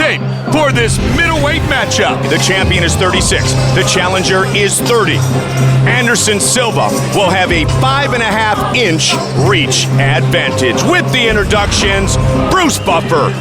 shape for this middleweight matchup. The champion is 36. The challenger is 30. Anderson Silva will have a 5.5-inch reach advantage. With the introductions, Bruce Buffer.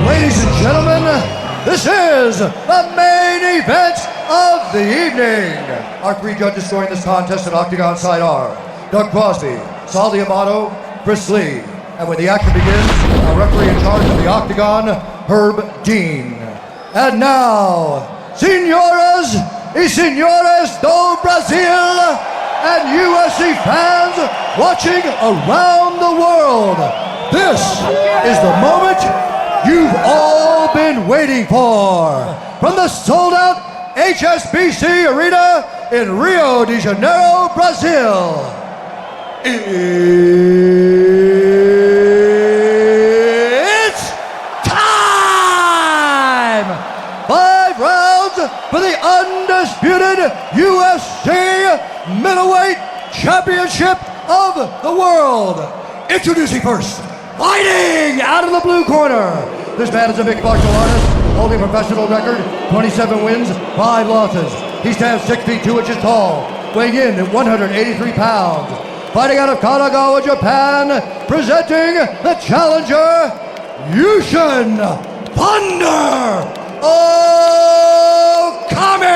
Ladies and gentlemen, this is the main event of the evening. Our three judges scoring this contest at Octagon side are Doug Crosby, Sal Diamato, Chris Lee. And when the action begins, our referee in charge of the Octagon, Herb Dean. And now, senhoras y señores do Brasil and UFC fans watching around the world, this is the moment you've all been waiting for. From the sold-out HSBC Arena in Rio de Janeiro, Brazil. It's time! 5 rounds for the undisputed UFC Middleweight Championship of the world. Introducing first, fighting out of the blue corner. This man is a mixed martial artist, holding a professional record, 27 wins, 5 losses. He stands 6 feet 2 inches tall, weighing in at 183 pounds. Fighting out of Kanagawa, Japan, presenting the challenger, Yushin Thunder Okami!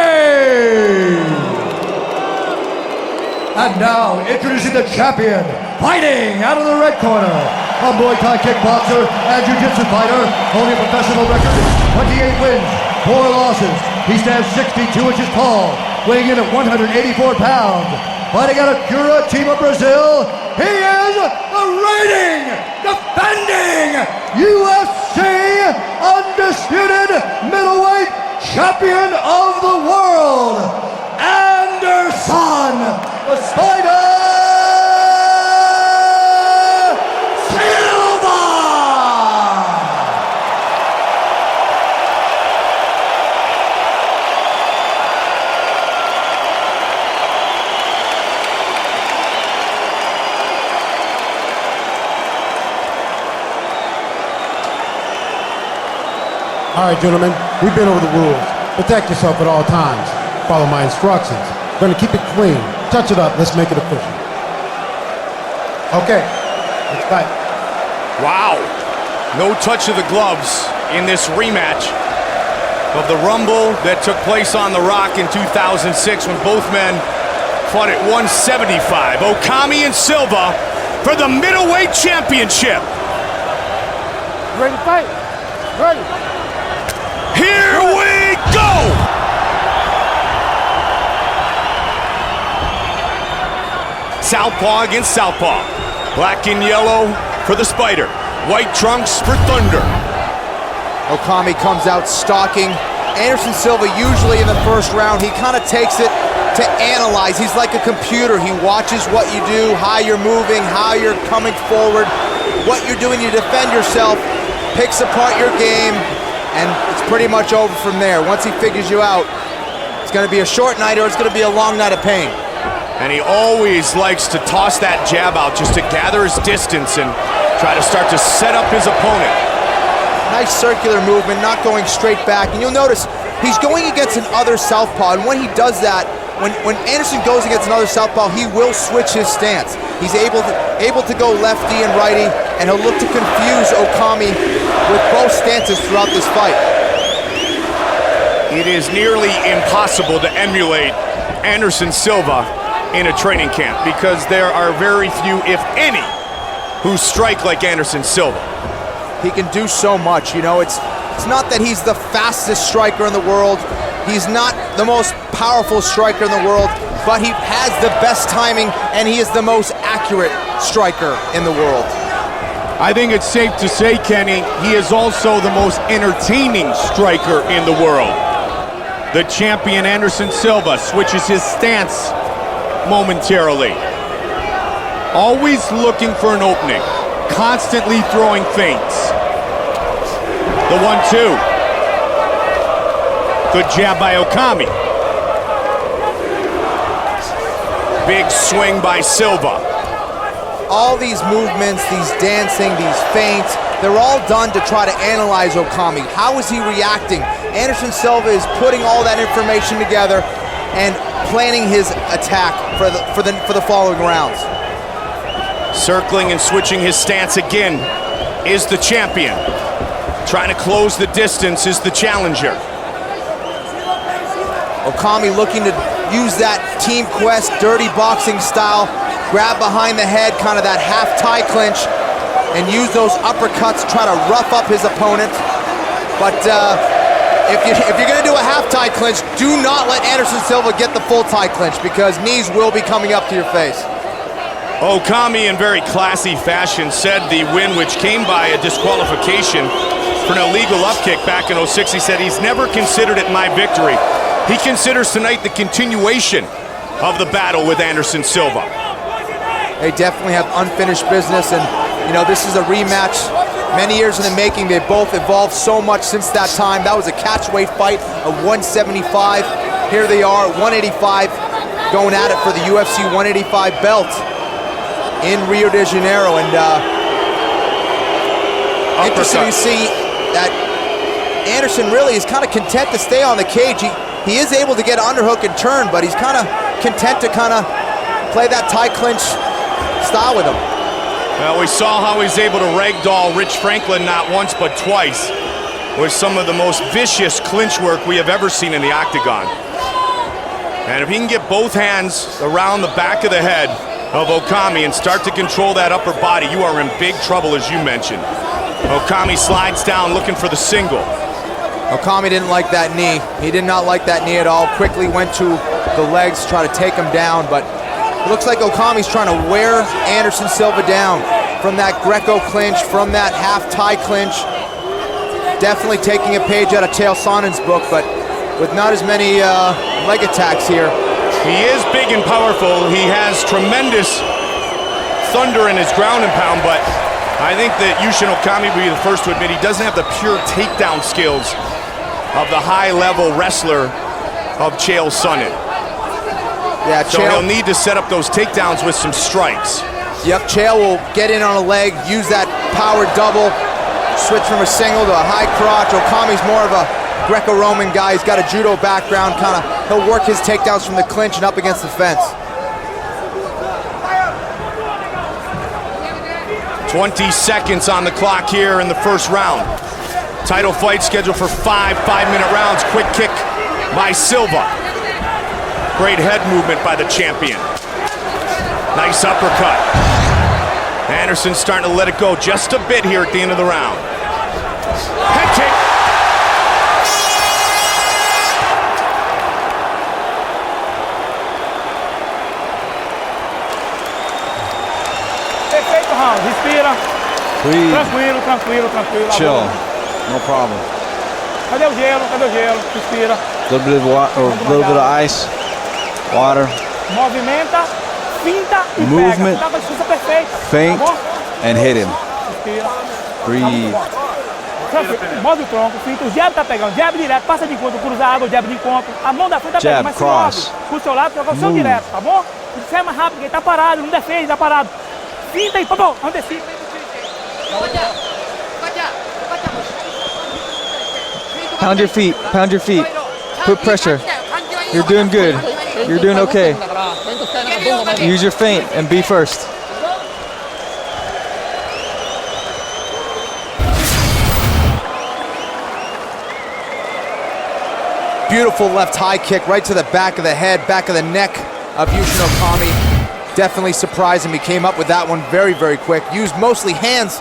And now, introducing the champion, fighting out of the red corner, a Muay Thai kickboxer and jiu-jitsu fighter, holding a professional record, 28 wins, 4 losses. He stands 6 feet 2 inches tall, weighing in at 184 pounds. Fighting out of Curitiba, Brazil, he is the reigning, defending UFC undisputed middleweight champion of the world, Anderson the Spider Silva! All right, gentlemen, we've been over the rules. Protect yourself at all times. Follow my instructions. We're gonna keep it clean. Touch it up, let's make it official. Okay, let's fight. Wow. No touch of the gloves in this rematch of the Rumble that took place on The Rock in 2006 when both men fought at 175. Okami and Silva for the middleweight championship. Ready to fight? Ready. Here we go! Southpaw against southpaw. Black and yellow for the Spider. White trunks for Thunder. Okami comes out stalking. Anderson Silva, usually in the first round, he kind of takes it to analyze. He's like a computer. He watches what you do, how you're moving, how you're coming forward, what you're doing to defend yourself, picks apart your game, and it's pretty much over from there. Once he figures you out, it's going to be a short night or it's going to be a long night of pain. And he always likes to toss that jab out just to gather his distance and try to start to set up his opponent. Nice circular movement, not going straight back. And you'll notice he's going against another southpaw. And when he does that, when Anderson goes against another southpaw, he will switch his stance. He's able to go lefty and righty, and he'll look to confuse Okami with both stances throughout this fight. It is nearly impossible to emulate Anderson Silva in a training camp because there are very few, if any, who strike like Anderson Silva. He can do so much, you know. It's not that he's the fastest striker in the world. He's not the most powerful striker in the world, but he has the best timing and he is the most accurate striker in the world. I think it's safe to say, Kenny, he is also the most entertaining striker in the world. The champion Anderson Silva switches his stance momentarily. Always looking for an opening, constantly throwing feints. The 1-2. Good jab by Okami. Big swing by Silva. All these movements, these dancing, these feints, they're all done to try to analyze Okami. How is he reacting? Anderson Silva is putting all that information together and planning his attack for the following rounds. Circling and switching his stance again is the champion. Trying to close the distance is the challenger. Okami looking to use that Team Quest dirty boxing style, grab behind the head, kind of that half tie clinch, and use those uppercuts, try to rough up his opponent. But if you're gonna do a half tie clinch, do not let Anderson Silva get the full tie clinch, because knees will be coming up to your face. Okami, in very classy fashion, said the win, which came by a disqualification for an illegal upkick back in 06, he said he's never considered it my victory. He considers tonight the continuation of the battle with Anderson Silva. They definitely have unfinished business, and you know, this is a rematch. Many years in the making. They both evolved so much since that time. That was a catchweight fight of 175. Here they are, 185, going at it for the UFC 185 belt in Rio de Janeiro. And interesting to see that Anderson really is kind of content to stay on the cage. He is able to get underhook and turn, but he's kind of content to kind of play that tie clinch style with him. Well, we saw how he's able to ragdoll Rich Franklin not once but twice with some of the most vicious clinch work we have ever seen in the octagon. And if he can get both hands around the back of the head of Okami and start to control that upper body, you are in big trouble, as you mentioned. Okami slides down looking for the single. Okami didn't like that knee. He did not like that knee at all. Quickly went to the legs, try to take him down, but it looks like Okami's trying to wear Anderson Silva down from that Greco clinch, from that half tie clinch. Definitely taking a page out of Chael Sonnen's book, but with not as many leg attacks here. He is big and powerful. He has tremendous thunder in his ground and pound, but I think that Yushin Okami will be the first to admit he doesn't have the pure takedown skills of the high-level wrestler of Chael Sonnen. Yeah, so he'll need to set up those takedowns with some strikes. Yep, Chael will get in on a leg, use that power double, switch from a single to a high crotch. Okami's more of a Greco-Roman guy. He's got a judo background, he'll work his takedowns from the clinch and up against the fence. 20 seconds on the clock here in the first round. Title fight scheduled for 5 5-minute rounds. Quick kick by Silva. Great head movement by the champion. Nice uppercut. Anderson starting to let it go just a bit here at the end of the round. Head kick. Perfeito round, respira. Breathe. Tranquilo, tranquilo, tranquilo. Chill. No problem. Cadê o gelo? Cadê o gelo? Respira. A little bit of ice, water, Movimenta, finta e Movement. pega. Dá uma distância perfeita. feint, Tá bom? and hit him. Respira. Breathe. Tranquilo. Move o tronco, finta. O jab tá pegando. Jab direto, passa de encontro, cruzado, jab de encontro. A mão da frente tá Jab, pegando, mas cross. se move. Pro seu lado, troca o seu Move. direto, tá bom? Sai mais rápido, porque ele tá parado, não defende, tá parado. Finta e pô, antecipa. Pound your feet. Pound your feet. Put pressure. You're doing good. You're doing okay. Use your feint and be first. Beautiful left high kick right to the back of the head, back of the neck of Yushin Okami. Definitely surprised him. He came up with that one very, very quick. Used mostly hands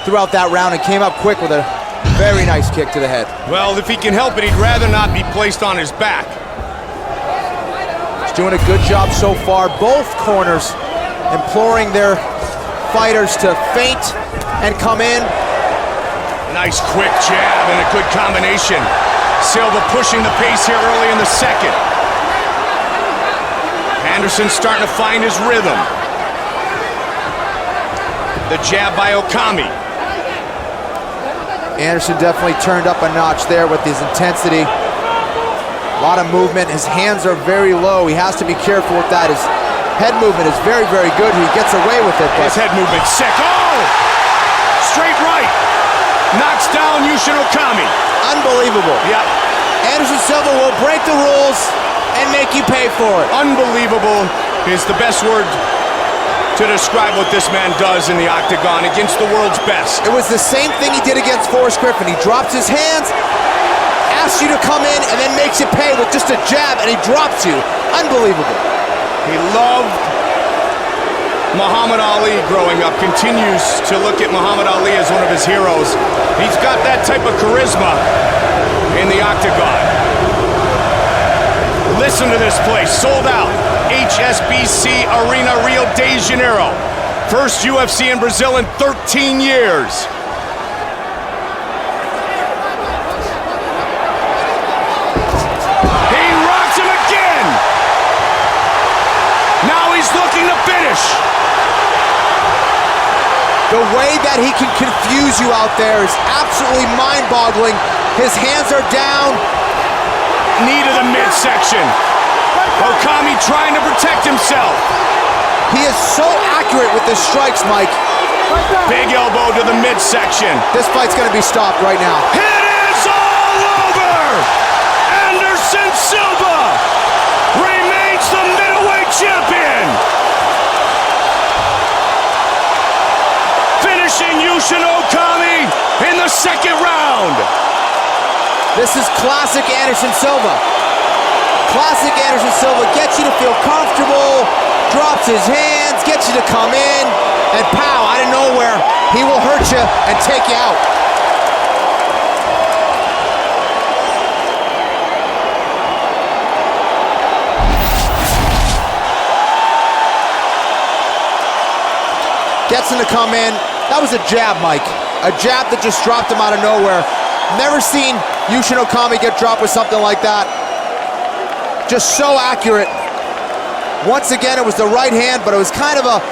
throughout that round and came up quick with a very nice kick to the head. Well, if he can help it, he'd rather not be placed on his back. He's doing a good job so far. Both corners imploring their fighters to feint and come in. Nice quick jab and a good combination. Silva pushing the pace here early in the second. Anderson starting to find his rhythm. The jab by Okami. Anderson definitely turned up a notch there with his intensity. A lot of movement. His hands are very low. He has to be careful with that. His head movement is very, very good. He gets away with it. His head movement sick. Oh! Straight right. Yushin Okami. Unbelievable. Yeah, Anderson Silva will break the rules and make you pay for it. unbelievable is the best word to describe what this man does in the octagon against the world's best. It was the same thing he did against Forrest Griffin. He drops his hands, asks you to come in, and then makes you pay with just a jab, and he drops you. Unbelievable. He loved Muhammad Ali growing up, continues to look at Muhammad Ali as one of his heroes. He's got that type of charisma in the octagon. Listen to this place, sold out. HSBC Arena, Rio de Janeiro. First UFC in Brazil in 13 years. He rocks him again. Now he's looking to finish. The way that he can confuse you out there is absolutely mind-boggling. His hands are down. Knee to the midsection. Okami trying to protect himself. He is so accurate with his strikes, Mike. Big elbow to the midsection. This fight's gonna be stopped right now. It is all over! Anderson Silva remains the middleweight champion. Finishing Yushin Okami in the second round. This is classic Anderson Silva. Classic Anderson Silva gets you to feel comfortable, drops his hands, gets you to come in, and pow, out of nowhere, he will hurt you and take you out. Gets him to come in. That was a jab, Mike. A jab that just dropped him out of nowhere. Never seen Yushin Okami get dropped with something like that. Just so accurate. Once again, it was the right hand, but it was kind of a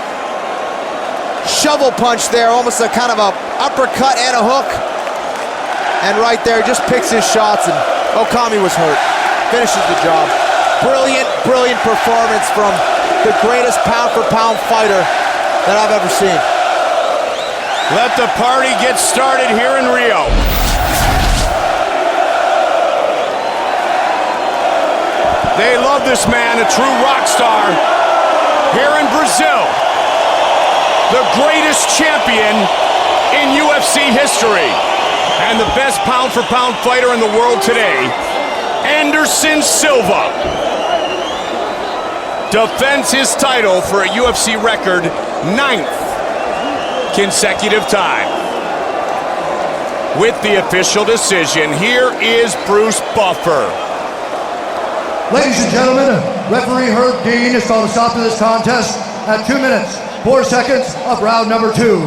shovel punch there, almost a kind of a uppercut and a hook. And right there, just picks his shots, and Okami was hurt. Finishes the job. Brilliant, brilliant performance from the greatest pound-for-pound fighter that I've ever seen. Let the party get started here in Rio. They love this man, a true rock star here in Brazil. The greatest champion in UFC history and the best pound-for-pound fighter in the world today, Anderson Silva, defends his title for a UFC record 9th consecutive time. With the official decision, here is Bruce Buffer. Ladies and gentlemen, referee Herb Dean has called a stop to this contest at 2 minutes, 4 seconds of round number 2.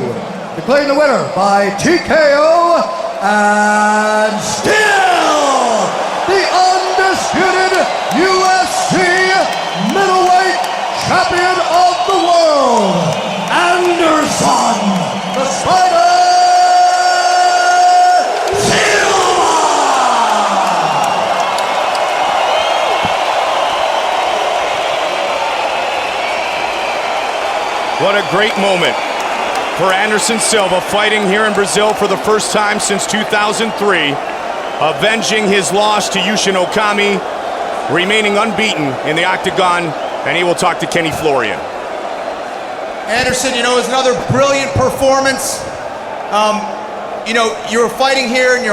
Declaring the winner by TKO and still the undisputed UFC middleweight champion of the world, Anderson the Spider What a great moment for Anderson Silva, fighting here in Brazil for the first time since 2003, avenging his loss to Yushin Okami, remaining unbeaten in the octagon, and he will talk to Kenny Florian. Anderson, you know, it was another brilliant performance. You know, you were fighting here in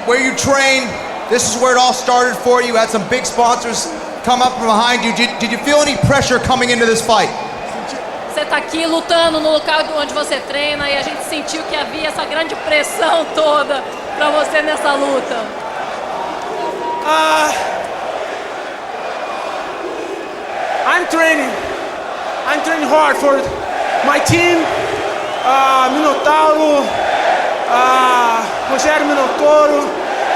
where you train. This is where it all started for you. You had some big sponsors come up from behind you. Did you feel any pressure coming into this fight? Você está aqui lutando no local onde você treina e a gente sentiu que havia essa grande pressão toda para você nessa luta. I'm training hard for my team, Minotauro, Rogério Minotauro,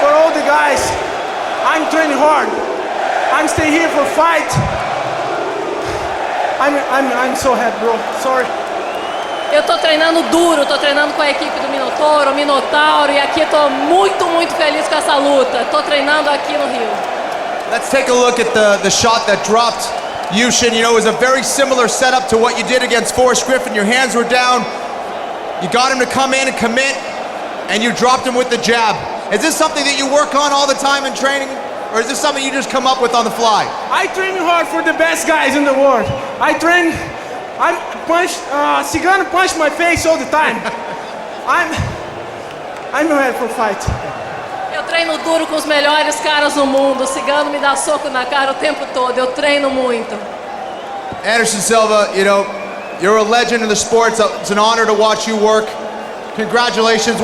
for all the guys. I'm training hard. I'm staying here for fight. I'm so happy, bro. Sorry. Eu tô treinando duro, tô treinando com a equipe do Minotauro, e aqui tô muito, muito feliz com essa luta. Tô treinando aqui no Rio. Let's take a look at the shot that dropped Yushin. You know, it was a very similar setup to what you did against Forrest Griffin. Your hands were down. You got him to come in and commit, and you dropped him with the jab. Is this something that you work on all the time in training? Or is this something you just come up with on the fly? I train hard for the best guys in the world. I punch, Cigano punch my face all the time. I'm ready for fight. Eu treino duro com os melhores caras do mundo. O Cigano me dá soco na cara o tempo todo. Eu treino muito. Anderson Silva, you know, you're a legend in the sport. It's an honor to watch you work. Congratulations.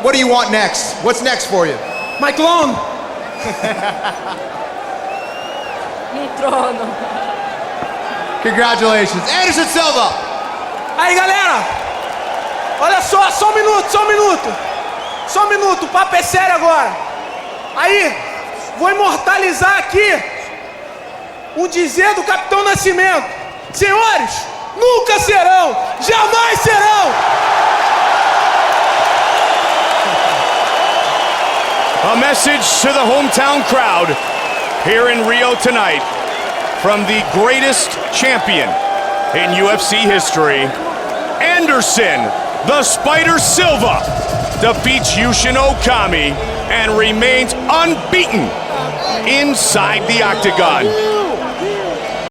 What do you want next? What's next for you? My clone. Trono. Congratulations. Anderson Silva. Aí, galera. Olha só, só um minuto, o papo é sério agora. Aí, vou imortalizar aqui um dizer do Capitão Nascimento. Senhores, nunca serão, jamais serão. A message to the hometown crowd here in Rio tonight from the greatest champion in UFC history. Anderson, the Spider Silva, defeats Yushin Okami and remains unbeaten inside the octagon.